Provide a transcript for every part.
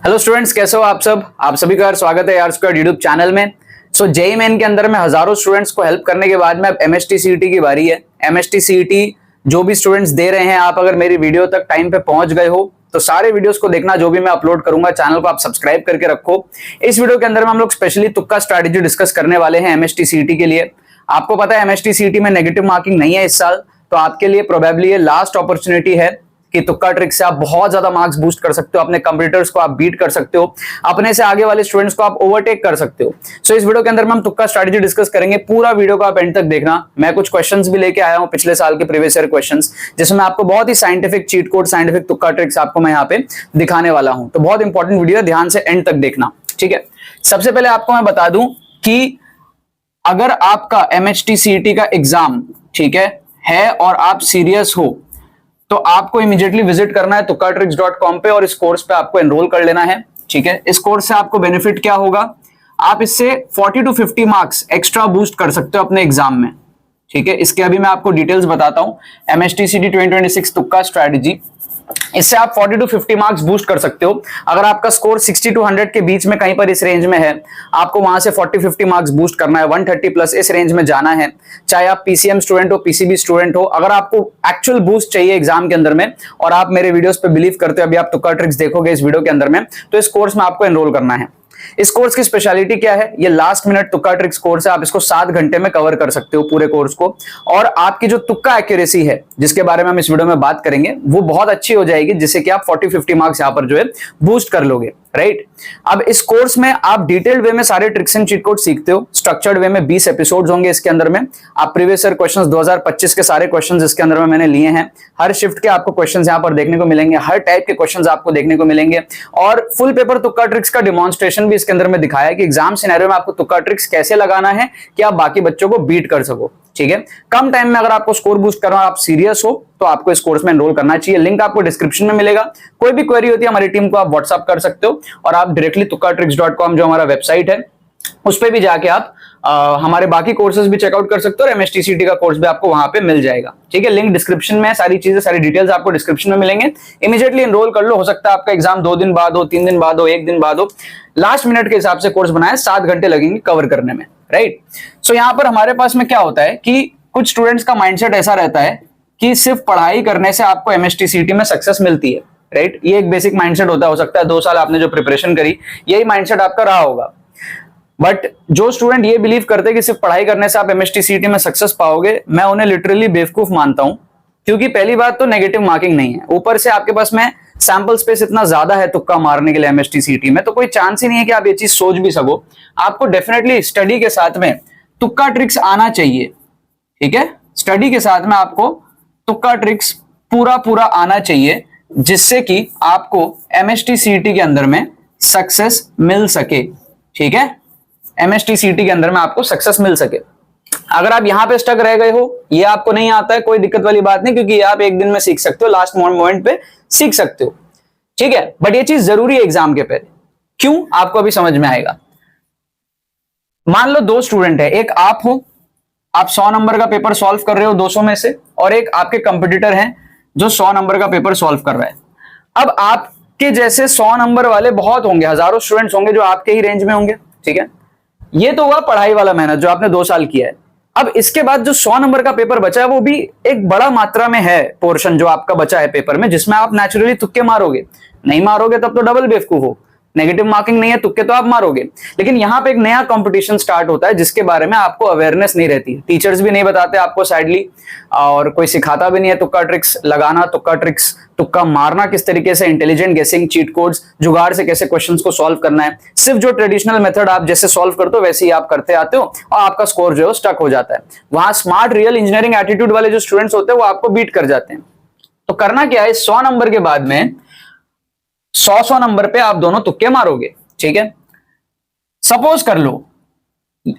Hello students, कैसे हो आप सब। आप सभी का स्वागत है यार स्क्वायर यूट्यूब चैनल में। सो जेईई मेन के अंदर में हजारों स्टूडेंट्स को हेल्प करने के बाद में अब एमएसटी सीईटी की बारी है। एमएसटी सीईटी जो भी स्टूडेंट्स दे रहे हैं, आप अगर मेरी वीडियो तक टाइम पे पहुंच गए हो तो सारे वीडियोस को देखना, जो भी मैं अपलोड करूंगा। चैनल को आप सब्सक्राइब करके रखो। इस वीडियो के अंदर में हम लोग स्पेशली तुक्का स्ट्रैटेजी डिस्कस करने वाले हैं एमएसटी सीईटी के लिए। आपको पता है एमएसटी सीईटी में नेगेटिव मार्किंग नहीं है इस साल, तो आपके लिए प्रोबेबली ये लास्ट अपॉर्चुनिटी है कि तुक्का ट्रिक से आप बहुत ज्यादा मार्क्स बूस्ट कर सकते हो, अपने कंपटीटर्स को आप बीट कर सकते हो, अपने से आगे वाले स्टूडेंट्स को आप ओवरटेक कर सकते हो। सो इस वीडियो के अंदर में हम तुक्का स्ट्रैटेजी डिस्कस करेंगे। पूरा वीडियो को आप एंड तक देखना। मैं कुछ क्वेश्चंस भी लेके आया हूं, पिछले साल के प्रीवियस ईयर क्वेश्चंस, जिसमें आपको बहुत ही साइंटिफिक चीट कोड, साइंटिफिक तुक्का ट्रिक्स आपको मैं यहाँ पे दिखाने वाला हूं। तो बहुत इंपॉर्टेंट वीडियो है, ध्यान से एंड तक देखना, ठीक है। सबसे पहले आपको मैं बता दूं कि अगर आपका एमएचटी सीईटी का एग्जाम ठीक है और आप सीरियस हो तो आपको इमीडिएटली विजिट करना है tukkatricks.com पे और इस कोर्स पे आपको एनरोल कर लेना है, ठीक है। इस कोर्स से आपको बेनिफिट क्या होगा, आप इससे 40 to 50 मार्क्स एक्स्ट्रा बूस्ट कर सकते हो अपने एग्जाम में, ठीक है। इसके अभी मैं आपको डिटेल्स बताता हूं। एमएचटी सीईटी 2026 तुक्का स्ट्रैटेजी, इससे आप 40 to 50 मार्क्स बूस्ट कर सकते हो। अगर आपका स्कोर 60 to 100 के बीच में कहीं पर इस रेंज में है, आपको वहां से 40-50 मार्क्स बूस्ट करना है, 130 प्लस इस रेंज में जाना है। चाहे आप पीसीएम स्टूडेंट हो, पीसीबी स्टूडेंट हो, अगर आपको एक्चुअल बूस्ट चाहिए एग्जाम के अंदर में और आप मेरे वीडियोस पे बिलीव करते हो, अभी आप तुक्का ट्रिक्स देखोगे इस वीडियो के अंदर में, तो इस कोर्स में आपको एनरोल करना है। इस कोर्स की स्पेशलिटी क्या है, ये लास्ट मिनट तुक्का ट्रिक्स कोर्स है। आप इसको 7 घंटे में कवर कर सकते हो पूरे कोर्स को, और आपकी जो तुक्का एक्यूरेसी है, जिसके बारे में हम इस वीडियो में बात करेंगे, वो बहुत अच्छी हो जाएगी, जिससे कि आप 40-50 मार्क्स यहां पर जो है बूस्ट कर लोगे, राइट। अब इस कोर्स में आप डिटेल्ड वे में सारे ट्रिक्स एंड चीट कोड सीखते हो। स्ट्रक्चर्ड वे में 20 एपिसोड्स होंगे इसके अंदर में। आप प्रीवियस ईयर क्वेश्चंस 2025 के सारे क्वेश्चंस इसके अंदर में मैंने लिए हैं। हर शिफ्ट के आपको क्वेश्चंस यहां पर देखने को मिलेंगे, हर टाइप के क्वेश्चंस आपको देखने को मिलेंगे, और फुल पेपर तुक्का ट्रिक्स का डिमॉन्स्ट्रेशन भी इसके अंदर में दिखाया है कि एग्जाम सिनेरियो में आपको तुक्का ट्रिक्स कैसे लगाना है कि आप बाकी बच्चों को बीट कर सको, ठीक है। कम टाइम में अगर आपको स्कोर बूस्ट करना, आप सीरियस हो, तो आपको इस कोर्स में एनरोल करना चाहिए। लिंक आपको डिस्क्रिप्शन में मिलेगा। कोई भी क्वेरी होती है हमारी टीम को आप व्हाट्सअप कर सकते हो, और आप डायरेक्टली tukkatricks.com जो हमारा वेबसाइट है उस पे भी जाके आप हमारे बाकी कोर्सेज भी चेकआउट कर सकते हो, और एमएचटी सीईटी का कोर्स भी आपको वहां पे मिल जाएगा, ठीक है। लिंक डिस्क्रिप्शन में है, सारी चीजें, सारी डिटेल्स आपको डिस्क्रिप्शन में मिलेंगे। इमीडिएटली एनरोल कर लो। हो सकता है आपका एग्जाम 2 दिन बाद हो, 3 दिन बाद हो, 1 दिन बाद हो। लास्ट मिनट के हिसाब से कोर्स बनाया, 7 घंटे लगेंगे कवर करने में, राइट। सो यहाँ पर हमारे पास में क्या होता है कि कुछ स्टूडेंट्स का माइंडसेट ऐसा रहता है कि सिर्फ पढ़ाई करने से आपको एमएचटी सीईटी में सक्सेस मिलती है, राइट। ये एक बेसिक माइंडसेट होता है। हो सकता है 2 साल आपने जो प्रिपरेशन करी, यही माइंडसेट आपका रहा होगा। बट जो स्टूडेंट ये बिलीव करते हैं कि सिर्फ पढ़ाई करने से आप एमएचटी सीईटी में सक्सेस पाओगे, मैं उन्हें लिटरली बेवकूफ मानता हूं। क्योंकि पहली बात तो नेगेटिव मार्किंग नहीं है, ऊपर से आपके पास में सैंपल स्पेस इतना ज्यादा है तुक्का मारने के लिए एमएचटी सीईटी में, तो कोई चांस ही नहीं है कि आप ये चीज सोच भी सको। आपको डेफिनेटली स्टडी के साथ में तुक्का ट्रिक्स आना चाहिए, ठीक है। स्टडी के साथ में आपको तुक्का ट्रिक्स पूरा आना चाहिए, जिससे कि आपको एमएचटी सीईटी के अंदर में सक्सेस मिल सके, ठीक है। एमएचटी सीईटी के अंदर में आपको सक्सेस मिल सके। अगर आप यहां पे स्टक रह गए हो, ये आपको नहीं आता है, कोई दिक्कत वाली बात नहीं, क्योंकि आप एक दिन में सीख सकते हो, लास्ट मोमेंट पे सीख सकते हो, ठीक है। बट ये चीज जरूरी है एग्जाम के पहले। क्यों, आपको अभी समझ में आएगा। मान लो 2 स्टूडेंट है, एक आप हो, आप 100 नंबर का पेपर सॉल्व कर रहे हो 200 में से, और एक आपके कंपटीटर है जो 100 नंबर का पेपर सॉल्व कर रहा है। अब आपके जैसे 100 नंबर वाले बहुत होंगे, हजारों स्टूडेंट्स होंगे जो आपके ही रेंज में होंगे, ठीक है। ये तो हुआ पढ़ाई वाला मेहनत जो आपने 2 साल किया है। अब इसके बाद जो 100 नंबर का पेपर बचा है, वो भी एक बड़ा मात्रा में है पोर्शन जो आपका बचा है पेपर में, जिसमें आप नेचुरली तुक्के मारोगे। नहीं मारोगे तब तो डबल बेवकूफ हो। नेगेटिव मार्किंग नहीं है, तुक्के तो आप मारोगे। लेकिन यहां पे एक नया कंपटीशन स्टार्ट होता है, जिसके बारे में आपको अवेयरनेस नहीं रहती, टीचर्स भी नहीं बताते आपको सैडली, और कोई सिखाता भी नहीं है तुक्का ट्रिक्स लगाना, तुक्का ट्रिक्स, तुक्का मारना किस तरीके से, इंटेलिजेंट गेसिंग, चीट कोड्स, जुगाड़ से कैसे क्वेश्चंस को सॉल्व करना है। सिर्फ जो ट्रेडिशनल मेथड आप जैसे सॉल्व करते हो वैसे ही आप करते आते हो, और आपका स्कोर जो है स्टक हो जाता है। वहां स्मार्ट, रियल इंजीनियरिंग एटीट्यूड वाले जो स्टूडेंट्स होते हैं वो आपको बीट कर जाते हैं। तो करना क्या है, 100 नंबर के बाद में 100 नंबर पे आप दोनों तुक्के मारोगे, ठीक है। सपोज कर लो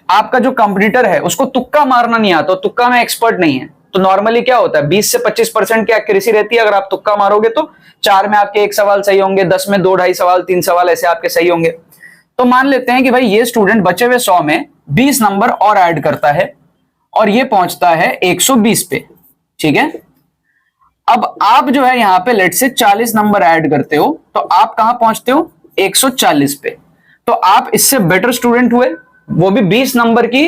आपका जो कंपटीटर है उसको तुक्का मारना नहीं आता, तुक्का में एक्सपर्ट नहीं है, तो नॉर्मली क्या होता है, 20 से 25% की एक्यूरेसी रहती है। अगर आप तुक्का मारोगे तो 4 में आपके 1 सवाल सही होंगे, 10 में 2 ढाई सवाल, 3 सवाल ऐसे आपके सही होंगे। तो मान लेते हैं कि भाई ये स्टूडेंट बचे हुए 100 में 20 नंबर और ऐड करता है, और ये पहुंचता है 120 पे, ठीक है। अब आप जो है यहां पे लेट से 40 नंबर ऐड करते हो, तो आप कहां पहुंचते हो, 140 पे। तो आप इससे बेटर स्टूडेंट हुए, वो भी 20 नंबर की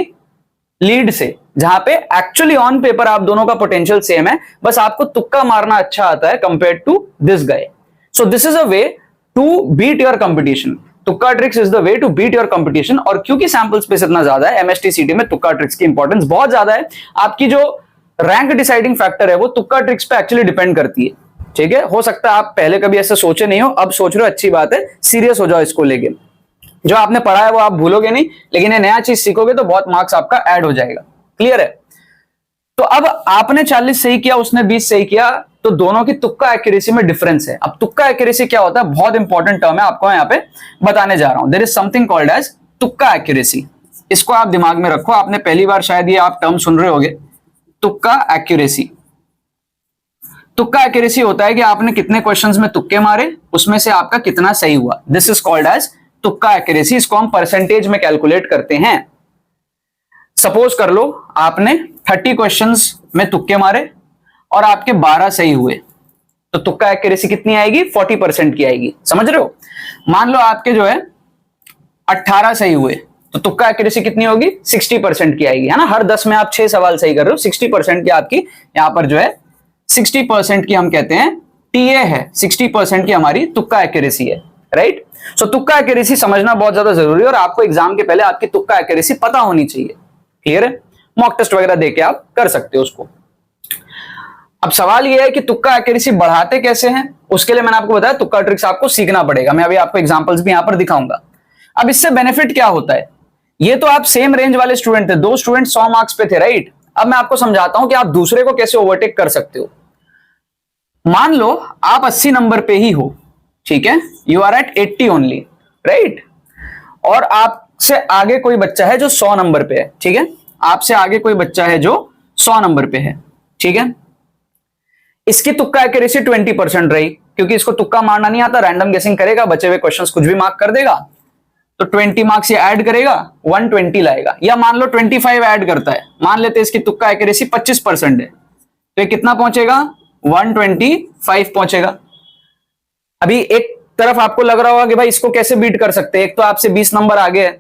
लीड से, जहां पे एक्चुअली ऑन पेपर आप दोनों का पोटेंशियल सेम है, बस आपको तुक्का मारना अच्छा आता है compare to this guy. So this is a way to beat your competition. तुक्का tricks is the way to beat your competition. और क्योंकि सैंपल स्पेस इतना ज्यादा है, एमएसटीसीटी में तुक्का ट्रिक्स की इंपॉर्टेंस बहुत ज्यादा है। आपकी जो रैंक डिसाइडिंग फैक्टर है वो तुक्का ट्रिक्स पे एक्चुअली डिपेंड करती है। ठीक है, हो सकता है आप पहले कभी ऐसे सोचे नहीं हो, अब सोच रहे हो, अच्छी बात है, सीरियस हो जाओ इसको लेके। जो आपने पढ़ा है वो आप भूलोगे नहीं, लेकिन ये नया चीज सीखोगे तो बहुत मार्क्स आपका ऐड हो जाएगा। क्लियर है? तो अब आपने 40 सही किया, उसने 20 सही किया, तो दोनों की तुक्का एक्यूरेसी में डिफरेंस है। अब तुक्का एक्यूरेसी क्या होता है, बहुत इंपॉर्टेंट टर्म है, आपको यहां पे बताने जा रहा हूं। There is something called as तुक्का एक्यूरेसी। इसको आप दिमाग में रखो, आपने पहली बार शायद ये आप टर्म सुन रहे होगे, तुक्का एक्यूरेसी। तुक्का एक्यूरेसी होता है कि आपने कितने क्वेश्चंस में तुक्के मारे, उसमें से आपका कितना सही हुआ। दिस इज कॉल्ड एज तुक्का एक्यूरेसी। इसको हम परसेंटेज में कैलकुलेट करते हैं। सपोज कर लो आपने 30 क्वेश्चंस में तुक्के मारे और आपके 12 सही हुए, तो तुक्का एक्यूरेसी कितनी आएगी, 40% की आएगी। समझ रहे हो? मान लो आपके जो है 18 सही हुए, तो तुक्का एक्यूरेसी कितनी होगी, 60% की आएगी, है ना। हर 10 में आप 6 सवाल सही कर रहे हो, 60% की आपकी यहां पर जो है 60% की हम कहते हैं टीए है, 60% की हमारी तुक्का एक्यूरेसी है, राइट। सो तुक्का एक्यूरेसी समझना बहुत ज्यादा जरूरी है और आपको एग्जाम के पहले आपकी तुक्का एक्यूरेसी पता होनी चाहिए। क्लियर है? मॉक टेस्ट वगैरह देके आप कर सकते हो उसको। अब सवाल यह है कि तुक्का एक्यूरेसी बढ़ाते कैसे हैं, उसके लिए मैंने आपको बताया तुक्का ट्रिक्स आपको सीखना पड़ेगा। मैं अभी आपको एग्जांपल्स भी यहां पर दिखाऊंगा। अब इससे बेनिफिट क्या होता है, ये तो आप सेम रेंज वाले स्टूडेंट थे, 2 स्टूडेंट 100 मार्क्स पे थे, राइट। अब मैं आपको समझाता हूं कि आप दूसरे को कैसे ओवरटेक कर सकते हो। मान लो आप 80 नंबर पे ही हो, ठीक है, you are at 80 only, right. और आपसे आगे कोई बच्चा है जो 100 नंबर पे है, ठीक है, आपसे आगे कोई बच्चा है जो 100 नंबर पे है, ठीक है। इसकी तुक्का एक्यूरेसी 20% रही, क्योंकि इसको तुक्का मारना नहीं आता, रैंडम गेसिंग करेगा, बचे हुए क्वेश्चंस कुछ भी मार्क कर देगा, तो 20 मार्क्स ये ऐड करेगा, 120 लाएगा। या मान लो 25 ऐड करता है, मान लेते हैं इसकी तुक्का एक्यूरेसी 25% है, तो ये कितना पहुंचेगा, 125 पहुंचेगा। अभी एक तरफ आपको लग रहा होगा कि भाई इसको कैसे बीट कर सकते हैं, एक तो आपसे 20 नंबर आगे है,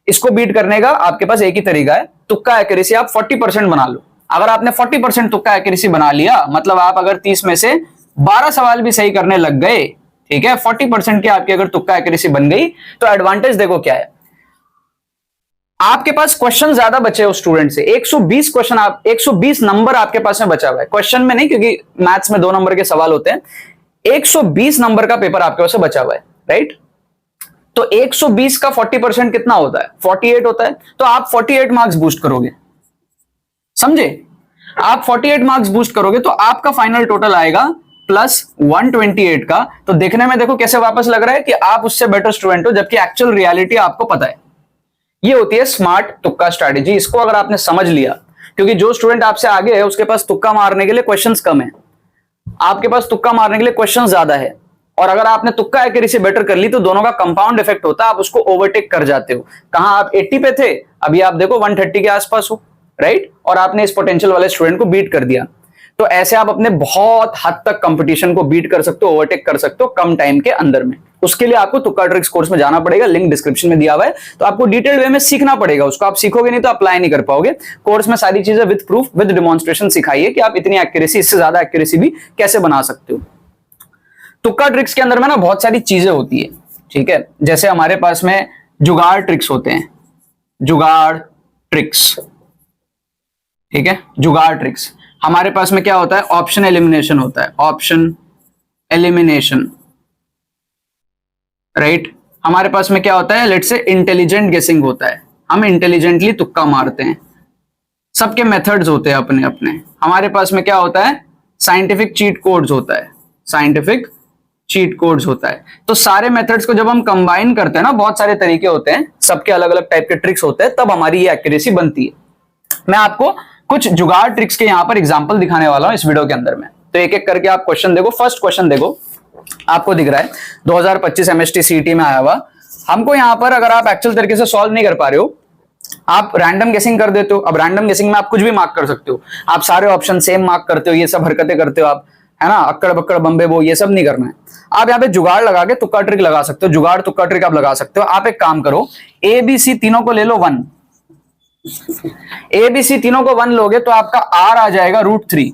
इसको बीट करने का आपके पास एक ही तरीका है, तुक्का एक्यूरेसी आप 40% बना लो। अगर आपने 40% तुक्का एक्यूरेसी बना लिया, मतलब आप अगर 30 में से 12 सवाल भी सही करने लग गए, ठीक है, 40% की आपकी अगर तुक्का एक्यूरेसी बन गई, तो एडवांटेज देखो क्या है, आपके पास क्वेश्चन ज्यादा बचे उस स्टूडेंट से। 120 क्वेश्चन, आप 120 नंबर आपके पास में बचा हुआ है, क्वेश्चन में नहीं, क्योंकि मैथ्स में 2 नंबर के सवाल होते हैं। 120 नंबर का पेपर आपके पास बचा हुआ है, राइट। तो 120 का 40% कितना होता है, 48 होता है। तो आप 48 मार्क्स बूस्ट करोगे, समझे। आप 48 मार्क्स बूस्ट करोगे तो आपका फाइनल टोटल आएगा प्लस 128 का। तो देखने में देखो कैसे वापस लग रहा है कि आप उससे बेटर स्टूडेंट हो, जबकि एक्चुअल रियलिटी आपको पता है। ये होती है स्मार्ट तुक्का स्ट्रैटेजी। इसको अगर आपने समझ लिया, क्योंकि जो स्टूडेंट आपसे आगे है उसके पास तुक्का मारने के लिए क्वेश्चंस कम है, आपके पास तुक्का मारने के लिए क्वेश्चंस ज्यादा है, और अगर आपने तुक्का एक्यूरेसी बेटर कर ली तो दोनों का कंपाउंड इफेक्ट होता है, आप उसको ओवरटेक कर जाते हो। कहां आप 80 पे थे, अभी आप देखो 130 के आसपास हो, राइट, और आपने इस पोटेंशियल वाले स्टूडेंट को बीट कर दिया। तो ऐसे आप अपने बहुत हद तक कंपटीशन को बीट कर सकते हो, ओवरटेक कर सकते हो कम टाइम के अंदर में। उसके लिए आपको तुक्का ट्रिक्स कोर्स में जाना पड़ेगा, लिंक डिस्क्रिप्शन में दिया हुआ है। तो आपको डिटेल्ड वे में सीखना पड़ेगा, उसको आप सीखोगे नहीं तो अप्लाई नहीं कर पाओगे। कोर्स में सारी चीजें विद प्रूफ विद डेमोन्स्ट्रेशन सिखाइए कि आप इतनी एक्यूरेसी, इससे ज्यादा एक्यूरेसी भी कैसे बना सकते हो। तुक्का ट्रिक्स के अंदर में ना बहुत सारी चीजें होती है, ठीक है। जैसे हमारे पास में जुगाड़ ट्रिक्स होते हैं, जुगाड़ ट्रिक्स, ठीक है। जुगाड़ ट्रिक्स हमारे पास में क्या होता है, ऑप्शन एलिमिनेशन होता है, ऑप्शन एलिमिनेशन, राइट। हमारे पास में क्या होता है, लेट्स से इंटेलिजेंट गेसिंग होता है, हम इंटेलिजेंटली तुक्का मारते हैं। सबके मेथड्स होते हैं अपने अपने। हमारे पास में क्या होता है, साइंटिफिक चीट कोड्स होता है, साइंटिफिक चीट कोड्स होता है। तो सारे मेथड्स को जब हम कंबाइन करते हैं ना, बहुत सारे तरीके होते हैं, सबके अलग अलग टाइप के ट्रिक्स होते हैं, तब हमारी ये एक्यूरेसी बनती है। मैं आपको कुछ जुगाड़ ट्रिक्स के यहां पर एग्जांपल दिखाने वाला हूं इस वीडियो के अंदर में। तो एक एक करके आप क्वेश्चन देखो। फर्स्ट क्वेश्चन देखो, आपको दिख रहा है 2025 एमएसटी सीईटी में आया हुआ। हमको यहां पर, अगर आप एक्चुअल तरीके से सॉल्व नहीं कर पा रहे हो, आप रैंडम गेसिंग कर देते हो। अब रैंडम गेसिंग में आप कुछ भी मार्क कर सकते हो, आप सारे ऑप्शन सेम मार्क करते हो, ये सब हरकतें करते हो आप। है ना, अक्कड़ बक्कड़ बम्बे बो ये सब नहीं करना है। आप यहाँ पे जुगाड़ लगा के तुक्का ट्रिक लगा सकते हो, जुगाड़ तुक्का ट्रिक आप लगा सकते हो। आप एक काम करो, ए बी सी तीनों को ले लो 1, ए बी सी तीनों को 1 लोगे तो आपका आर आ जाएगा √3।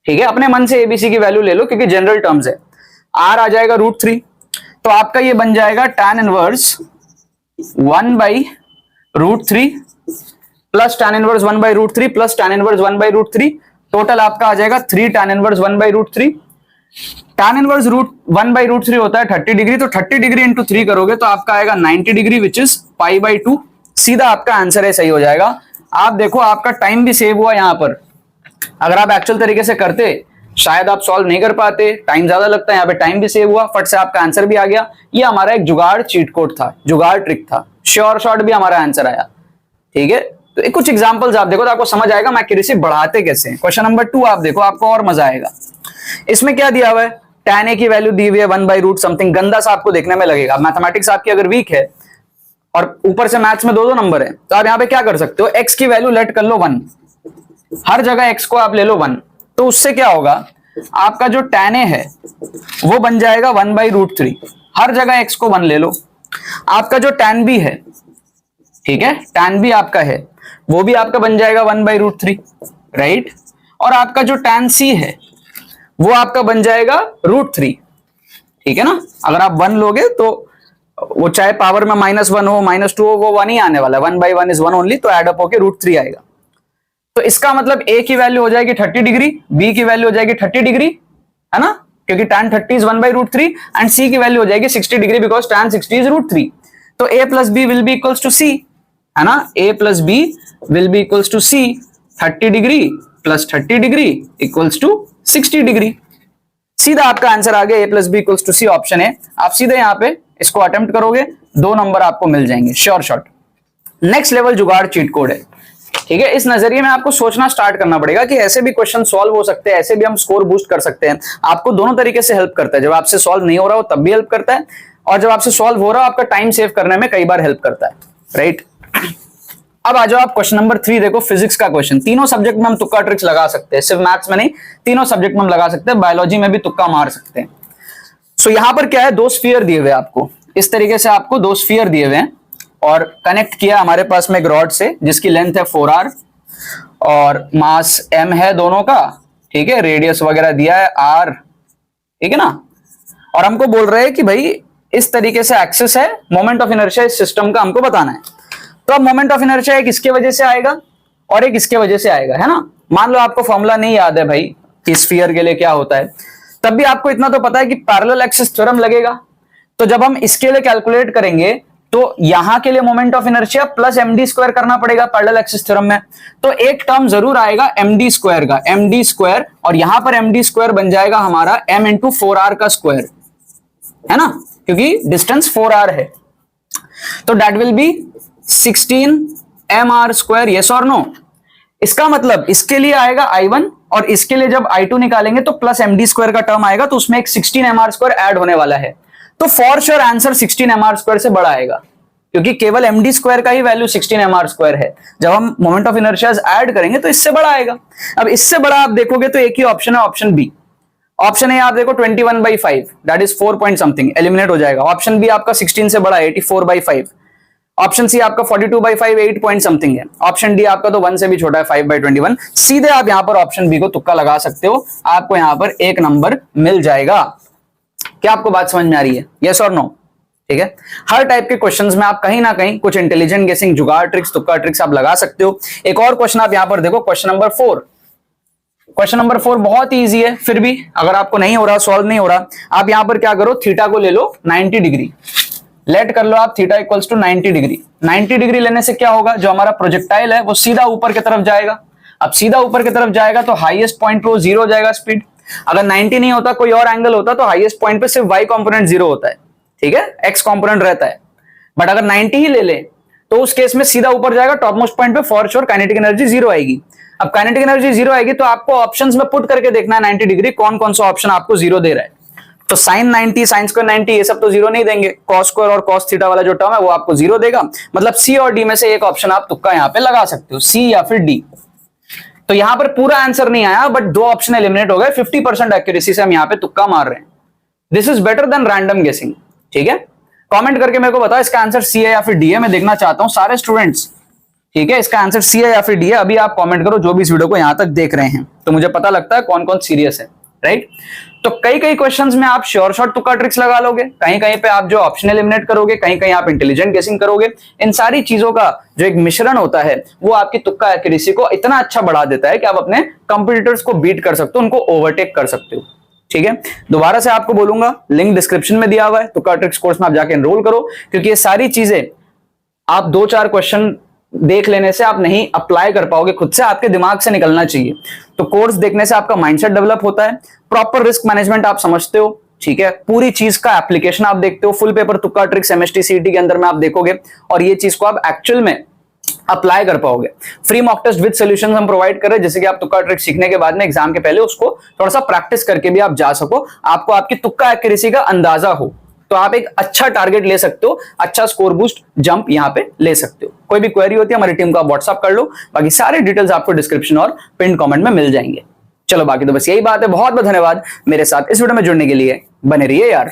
ठीक है, अपने मन से एबीसी की वैल्यू ले लो क्योंकि जनरल टर्म्स है। आर आ जाएगा √3, तो आपका ये बन जाएगा tan inverse 1/√3 plus tan inverse 1/√3 plus tan inverse 1/√3, total आपका आ जाएगा 3 tan इनवर्स 1/√3। tan इनवर्स 1/√3 होता है 30 डिग्री, तो 30 डिग्री इंटू 3 करोगे तो आपका आएगा 90 डिग्री विच इज π/2। सीधा आपका आंसर है, सही हो जाएगा। आप देखो आपका टाइम भी सेव हुआ यहां पर। अगर आप एक्चुअल तरीके से करते शायद आप सॉल्व नहीं कर पाते, टाइम ज्यादा लगता है, यहाँ पे टाइम भी सेव हुआ, फट से आपका आंसर भी आ गया। ये हमारा एक जुगाड़ चीट कोड था, जुगाड़ ट्रिक था, श्योर शॉट भी हमारा आंसर आया। ठीक है, तो कुछ एग्जांपल्स आप देखो तो आपको समझ आएगा मैं एक्यूरेसी बढ़ाते कैसे हैं। क्वेश्चन नंबर 2 आप देखो, आपको और मजा आएगा। इसमें क्या दिया हुआ है, tan a की वैल्यू दी हुई है 1/रूट समथिंग, गंदा सा आपको देखने में लगेगा। मैथमेटिक्स आपकी अगर वीक है और ऊपर से मैथ्स में 2-2 नंबर है, तो आप यहाँ पे क्या कर सकते हो, x की वैल्यू लेट कर लो 1, हर जगह x को आप ले लो 1, तो उससे क्या होगा, आपका जो tan a है वो बन जाएगा 1/√3, हर जगह x को 1 ले लो। आपका जो tan b है, ठीक है, tan b आपका है वो भी आपका बन जाएगा 1/√3, राइट। और आपका जो tan c है वो आपका बन जाएगा √3, ठीक है ना। अगर आप 1 लोगे तो वो चाहे पावर में -1 हो -2 हो, वो 1 ही आने वाला है, 1/1 इज 1 ओनली, तो एड अप होके √3 आएगा। तो इसका मतलब a की वैल्यू हो जाएगी 30 डिग्री, b की वैल्यू हो जाएगी 30 डिग्री, है ना, क्योंकि tan 30 इज 1/√3, एंड c की वैल्यू हो जाएगी 60 डिग्री बिकॉज tan 60 इज √3। तो a plus b will be equals to c, है ना, a plus b will be equals to c, 30 degree plus 30 degree equals to 60 degree. सीधा आपका answer आ गया, a plus b equals to c option है। आप सीधे यहाँ पे इसको अटेम्प्ट करोगे, 2 नंबर आपको मिल जाएंगे श्योर शॉट। नेक्स्ट लेवल जुगाड़ चीट कोड है, ठीक है। इस नजरिए में आपको सोचना स्टार्ट करना पड़ेगा कि ऐसे भी क्वेश्चन सॉल्व हो सकते हैं, ऐसे भी हम स्कोर बूस्ट कर सकते हैं। आपको दोनों तरीके से हेल्प करता है, जब आपसे सॉल्व नहीं हो रहा हो तब भी हेल्प करता है, और जब आपसे सॉल्व हो रहा हो आपका टाइम सेव करने में कई बार हेल्प करता है, राइट। अब आ जाओ आप क्वेश्चन नंबर 3 देखो, फिजिक्स का क्वेश्चन। तीनों सब्जेक्ट में हम तुक्का ट्रिक्स लगा सकते हैं, सिर्फ मैथ्स में नहीं, तीनों सब्जेक्ट में हम लगा सकते हैं, बायोलॉजी में भी तुक्का मार सकते हैं। सो यहां पर क्या है, 2 स्फीयर दिए हुए आपको, इस तरीके से आपको 2 स्फीयर दिए हुए हैं और कनेक्ट किया हमारे पास में एक रॉड से जिसकी लेंथ है 4r और मास m है दोनों का, ठीक है, रेडियस वगैरह दिया है r, ठीक है ना। और हमको बोल रहे हैं कि भाई इस तरीके से एक्सिस है, मोमेंट ऑफ इनर्शिया इस सिस्टम का हमको बताना है। तो अब मोमेंट ऑफ इनर्शिया एक इसके वजह से आएगा और एक इसके वजह से आएगा, है ना। मान लो आपको फॉर्मूला नहीं याद है भाई कि स्फीयर के लिए क्या होता है, तब भी आपको इतना तो पता है कि पैरेलल एक्सिस थ्योरम लगेगा। तो जब हम इसके लिए कैलकुलेट करेंगे तो यहां के लिए moment of inertia plus md² करना पड़ेगा पैरेलल एक्सिस थ्योरम में। तो एक टर्म जरूर आएगा md² का, md², और यहां पर md² बन जाएगा हमारा m इंटू 4r का स्क्वायर, है ना, क्योंकि डिस्टेंस 4r है। तो that will be 16 mr², yes और नो। इसका मतलब इसके लिए आएगा I1 और इसके लिए जब I2 निकालेंगे तो प्लस md² का टर्म आएगा, तो उसमें एक 16 mr² ऐड होने वाला है। तो फॉर श्योर आंसर 16 mr² से बड़ा आएगा, क्योंकि केवल md² का ही वैल्यू 16 mr² है। जब हम मोमेंट ऑफ इनर्शियाज ऐड करेंगे तो इससे बड़ा आएगा। अब इससे बड़ा आप देखोगे तो एक ही ऑप्शन है, ऑप्शन बी। ऑप्शन ए आप देखो 21/5, that is 4 point something, eliminate हो जाएगा। ऑप्शन बी आपका 16 से बड़ा है, 84/5। ऑप्शन सी आपका 42/5, 8 पॉइंट समथिंग है। ऑप्शन डी आपका तो 1 से भी छोटा है, 5/21। सीधे आप यहां पर ऑप्शन बी को तुक्का लगा सकते हो, आपको यहां पर 1 नंबर मिल जाएगा। क्या आपको बात समझ में आ रही है, यस और नो? ठीक है, हर टाइप के क्वेश्चंस में आप कहीं ना कहीं कुछ इंटेलिजेंट गेसिंग, जुगाड़ ट्रिक्स, तुक्का ट्रिक्स आप लगा सकते हो। एक और क्वेश्चन आप यहां पर देखो, क्वेश्चन नंबर 4। क्वेश्चन नंबर 4 बहुत इजी है, फिर भी अगर आपको नहीं हो रहा, सॉल्व नहीं हो रहा, आप यहां पर क्या करो, थीटा को ले लो 90 डिग्री, लेट कर लो आप theta equals to 90 degree. 90 degree लेने से क्या होगा, जो हमारा प्रोजेक्टाइल है वो सीधा ऊपर की तरफ जाएगा। अब सीधा ऊपर की तरफ जाएगा तो हाईएस्ट पॉइंट पे 0 हो जाएगा स्पीड। अगर 90 नहीं होता, कोई और एंगल होता, तो हाईएस्ट पॉइंट पे सिर्फ y कंपोनेंट 0 होता है, ठीक है, x कंपोनेंट रहता है। बट अगर 90 ही ले ले तो उस केस में सीधा ऊपर जाएगा, टॉप मोस्ट पॉइंट पे फॉर श्योर काइनेटिक एनर्जी 0 आएगी। अब काइनेटिक एनर्जी 0 आएगी तो आपको ऑप्शंस में पुट करके देखना है 90 डिग्री कौन कौन सा ऑप्शन आपको 0 दे रहा है। तो साइन 90, साइन स्क्वायर 90, ये सब तो 0 नहीं देंगे। कॉस स्क्वायर और कॉस थीटा वाला जो टर्म है वो आपको 0 देगा। मतलब सी और डी में से एक ऑप्शन आप तुक्का यहां पे लगा सकते हो, सी या फिर डी। तो यहां पर पूरा आंसर नहीं आया, बट 2 ऑप्शन एलिमिनेट हो गए। 50% एक्यूरेसी से हम यहां पे तुक्का मार रहे हैं। This is better than random गेसिंग। ठीक है, कमेंट करके मेरे को बताओ इसका आंसर सी है या फिर डी है। मैं देखना चाहता हूं सारे स्टूडेंट्स। ठीक है, इसका आंसर सी है या फिर डी है। अभी आप कमेंट करो जो भी इस वीडियो को यहां तक देख रहे हैं, तो मुझे पता लगता है कौन कौन सीरियस है। राइट, तो कई कई क्वेश्चंस में आप श्योर शॉट तुक्का ट्रिक्स लगा लोगे, कहीं कहीं पे आप जो ऑप्शन एलिमिनेट करोगे, कहीं कहीं आप इंटेलिजेंट गेसिंग करोगे। इन सारी चीजों का जो एक मिश्रण होता है वो आपकी तुक्का एक्यूरेसी को इतना अच्छा बढ़ा देता है कि आप अपने कंपटीटर्स को बीट कर सकते हो, उनको ओवरटेक कर सकते हो। ठीक है, दोबारा से आपको बोलूंगा, लिंक डिस्क्रिप्शन में दिया हुआ है, तुक्का ट्रिक्स कोर्स में आप जाके एनरोल करो, क्योंकि ये सारी चीजें आप 2-4 क्वेश्चन देख लेने से आप नहीं अप्लाई कर पाओगे, खुद से आपके दिमाग से निकलना चाहिए। तो कोर्स देखने से आपका माइंडसेट डेवलप होता है, प्रॉपर रिस्क मैनेजमेंट आप समझते हो। ठीक है, पूरी चीज का एप्लीकेशन आप देखते हो, फुल पेपर तुक्का ट्रिक्स एमएसटी सीईटी के अंदर में आप देखोगे और ये चीज को आप एक्चुअल में अप्लाई कर पाओगे। Free mock test with solutions हम प्रोवाइड कर रहे हैं, जैसे कि आप तुक्का ट्रिक सीखने के बाद में एग्जाम के पहले उसको थोड़ा सा प्रैक्टिस करके भी आप जा सको, आपको आपकी तुक्का एक्यूरेसी का अंदाजा हो, तो आप एक अच्छा टारगेट ले सकते हो, अच्छा स्कोर बूस्ट जंप यहां पे ले सकते हो। कोई भी क्वेरी होती है हमारी टीम को आप व्हाट्सअप कर लो, बाकी सारे डिटेल्स आपको डिस्क्रिप्शन और पिन कमेंट में मिल जाएंगे। चलो बाकी तो बस यही बात है। बहुत बहुत धन्यवाद मेरे साथ इस वीडियो में जुड़ने के लिए। बने रहिए यार।